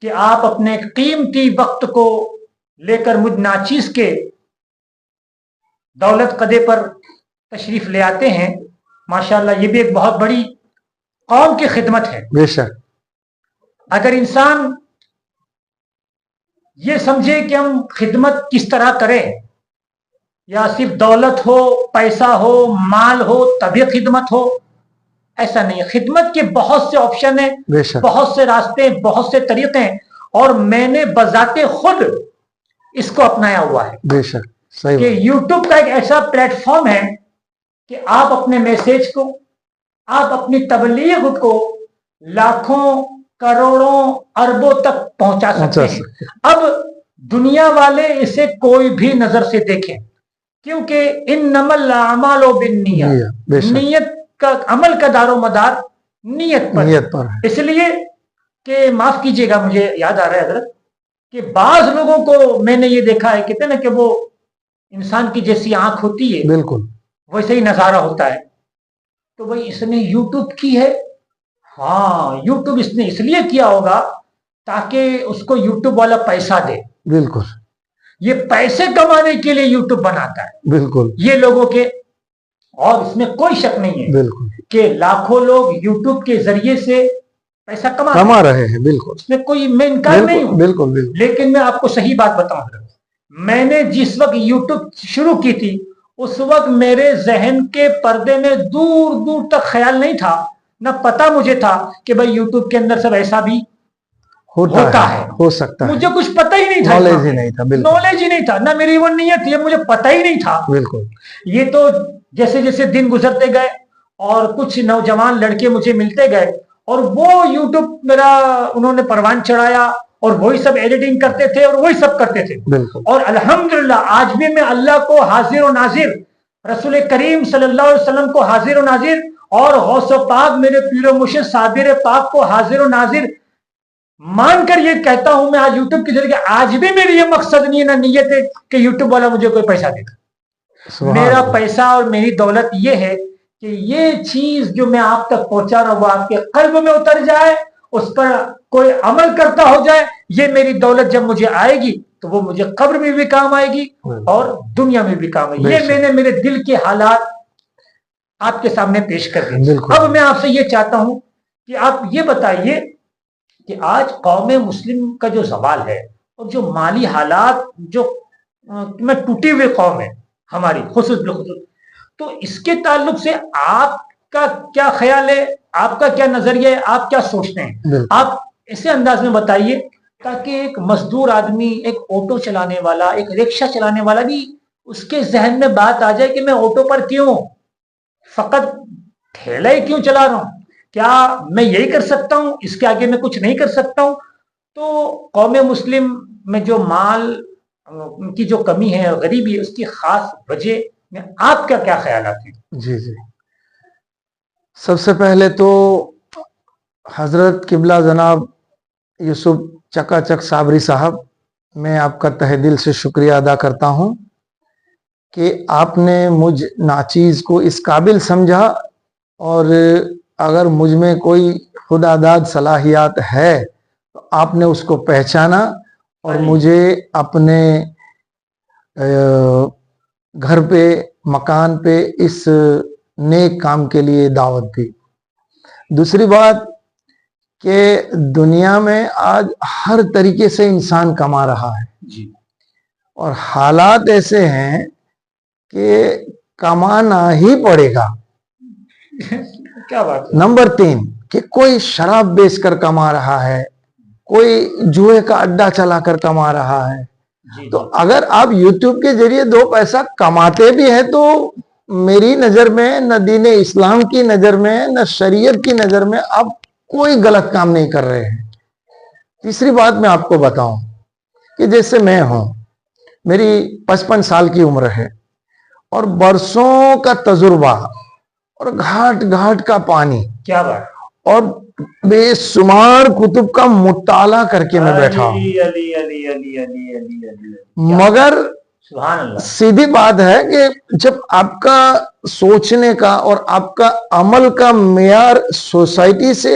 کہ آپ اپنے قیمتی وقت کو لے کر مجھ ناچیز کے دولت قدے پر تشریف لے آتے ہیں، ماشاءاللہ یہ بھی ایک بہت بڑی قوم کی خدمت ہے۔ بے شک اگر انسان یہ سمجھے کہ ہم خدمت کس طرح کریں، یا صرف دولت ہو، پیسہ ہو، مال ہو تبھی خدمت ہو، ایسا نہیں ہے۔ خدمت کے بہت سے آپشن ہیں، بے شک بہت سے راستے، بہت سے طریقے ہیں، اور میں نے بذات خود اس کو اپنایا ہوا ہے بے شک صحیح کہ یوٹیوب کا ایک ایسا پلیٹ فارم ہے کہ آپ اپنے میسج کو، آپ اپنی تبلیغ کو لاکھوں، کروڑوں، اربوں تک پہنچا سکتے ہیں۔ اب دنیا والے اسے کوئی بھی نظر سے دیکھیں، کیونکہ انما الاعمال بالنیات، بے شک نیت کا، عمل کا دار و مدار نیت پر ہے۔ اس لیے کہ معاف کیجئے گا، مجھے یاد آ رہا ہے حضرت کہ بعض لوگوں کو میں نے یہ دیکھا ہے، کہتے ہیں نا کہ وہ انسان کی جیسی آنکھ ہوتی ہے بالکل ویسے ہی نظارہ ہوتا ہے، تو بھائی اس نے یوٹیوب کی ہے، ہاں یوٹیوب اس نے اس لیے کیا ہوگا تاکہ اس کو یوٹیوب والا پیسہ دے، بالکل یہ پیسے کمانے کے لیے یوٹیوب بناتا ہے بالکل یہ لوگوں کے، اور اس میں کوئی شک نہیں ہے بالکل کہ لاکھوں لوگ یوٹیوب کے ذریعے سے پیسہ کما رہے ہیں، بالکل اس میں کوئی میں انکار نہیں ہوں، بالکل بالکل لیکن میں آپ کو صحیح بات بتاؤں، میں نے جس وقت یوٹیوب شروع کی تھی اس وقت میرے ذہن کے پردے میں دور دور تک خیال نہیں تھا، نہ پتا مجھے تھا کہ بھائی یوٹیوب کے اندر سب ایسا بھی ہوتا ہے، ہو سکتا ہے، مجھے کچھ پتہ ہی نہیں تھا، نالج ہی نہیں تھا، نالج ہی نہیں تھا، نہ میری وہ نیت تھی، مجھے پتہ ہی نہیں تھا۔ بالکل یہ تو جیسے جیسے دن گزرتے گئے اور کچھ نوجوان لڑکے مجھے ملتے گئے اور وہ یوٹیوب میرا انہوں نے پروان چڑھایا اور وہی سب ایڈیٹنگ کرتے تھے اور وہی سب کرتے تھے، اور الحمدللہ آج بھی میں اللہ کو حاضر و ناظر، رسول کریم صلی اللہ علیہ وسلم کو حاضر و ناظر، اور غوث و پاک میرے پیر و مرشد صابر پاک کو حاضر و ناظر مان کر یہ کہتا ہوں میں آج یوٹیوب کے ذریعے، آج بھی میری یہ مقصد نہیں ہے، نہ نیت ہے کہ یوٹیوب والا مجھے کوئی پیسہ دے گا۔ میرا پیسہ اور میری دولت یہ ہے کہ یہ چیز جو میں آپ تک پہنچا رہا ہوں وہ آپ کے قلب میں اتر جائے، اس پر کوئی عمل کرتا ہو جائے، یہ میری دولت جب مجھے آئے گی تو وہ مجھے قبر میں بھی کام آئے گی اور دنیا میں بھی کام آئے گی۔ یہ میں نے میرے دل کے حالات آپ کے سامنے پیش کر دیے۔ اب میں آپ سے یہ چاہتا ہوں کہ آپ یہ بتائیے کہ آج قوم مسلم کا جو زوال ہے اور جو مالی حالات جو میں ٹوٹی ہوئی قوم ہے ہماری خصوص بالخصوص، تو اس کے تعلق سے آپ کا کیا خیال ہے، آپ کا کیا نظریہ ہے، آپ کیا سوچتے ہیں؟ آپ اسی انداز میں بتائیے تاکہ ایک مزدور آدمی، ایک آٹو چلانے والا، ایک رکشہ چلانے والا بھی اس کے ذہن میں بات آ جائے کہ میں آٹو پر کیوں، فقط ٹھیلا ہی کیوں چلا رہا ہوں، کیا میں یہی کر سکتا ہوں، اس کے آگے میں کچھ نہیں کر سکتا ہوں؟ تو قوم مسلم میں جو مال کی جو کمی ہے، غریبی ہے، اس کی خاص وجہ میں آپ کا کیا خیالات ہیں؟ جی جی، سب سے پہلے تو حضرت قبلہ جناب یوسف چکا چک صابری صاحب، میں آپ کا تہ دل سے شکریہ ادا کرتا ہوں کہ آپ نے مجھ ناچیز کو اس قابل سمجھا، اور اگر مجھ میں کوئی خدا داد صلاحیات ہے تو آپ نے اس کو پہچانا اور مجھے اپنے گھر پہ، مکان پہ اس نیک کام کے لیے دعوت دی۔ دوسری بات کہ دنیا میں آج ہر طریقے سے انسان کما رہا ہے، اور حالات ایسے ہیں کہ کمانا ہی پڑے گا۔ کیا بات ہے؟ نمبر 3 کہ کوئی شراب بیچ کر کما رہا ہے، کوئی جوئے کا اڈا چلا کر کما رہا ہے، تو اگر آپ یوٹیوب کے ذریعے 2 پیسہ کماتے بھی ہیں تو میری نظر میں، نہ دین اسلام کی نظر میں، نہ شریعت کی نظر میں آپ کوئی غلط کام نہیں کر رہے ہیں۔ تیسری بات میں آپ کو بتاؤں کہ جیسے میں ہوں، میری 55 سال کی عمر ہے اور برسوں کا تجربہ اور گھاٹ گھاٹ کا پانی، کیا بات، اور بے شمار کتب کا مطالعہ کر کے میں بیٹھا ہوں، مگر سیدھی بات ہے کہ جب آپ کا سوچنے کا اور آپ کا عمل کا معیار سوسائٹی سے